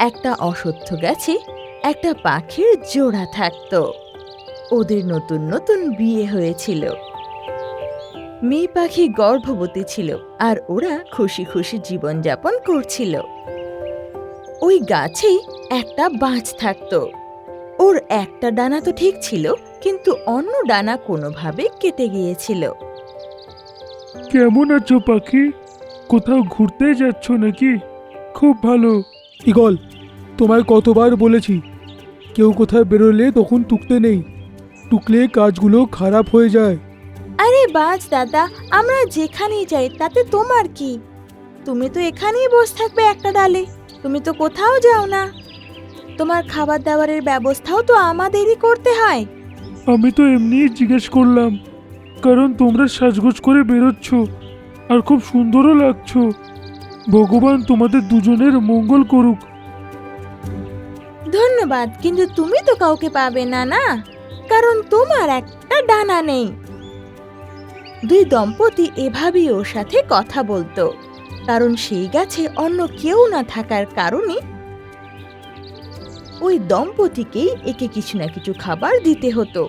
একটা অশ্বত্থ গাছে একটা পাখির জোড়া থাকতো। ওদের নতুন নতুন বিয়ে হয়েছিল। মেয়ে পাখি গর্ভবতী ছিল আর ওরা খুশি খুশি জীবনযাপন করছিল। ওই গাছেই একটা বাজ থাকতো। ওর একটা ডানা তো ঠিক ছিল, কিন্তু অন্য ডানা কোনোভাবে কেটে গিয়েছিল। কেমন আছো পাখি? কোথাও ঘুরতে যাচ্ছ নাকি? খুব ভালো। ঈগল, তোমায় কতবার বলেছি কেউ কোথায় বেরোলে তখন টুকতে নেই, টুকলে কাজগুলো খারাপ হয়ে যায়। আরে বাজ দাদা, আমরা যেখানেই যাই তাতে তোমার কি? তুমি তো এখানেই বসে থাকবে একটা ডালে, তুমি তো কোথাও যাও না। তোমার খাবার দাবারের ব্যবস্থাও তো আমাদেরই করতে হয়। আমি তো এমনিই জিজ্ঞেস করলাম, কারণ তোমরা সাজগোজ করে বেরোচ্ছ আর খুব সুন্দরও লাগছো। ভগবান তোমাদের দুজনের মঙ্গল করুক। ধন্যবাদ, কিন্তু তুমি তো কাউকে পাবে না, না, কারণ তোমার একটা ডানা নেই। দুই দম্পতি এভাবেই ওর সাথে কথা বলতো, কারণ সেই গাছে অন্য কেউ না থাকার কারণে ওই দম্পতিকেই একে কিছু না কিছু খাবার দিতে হতো।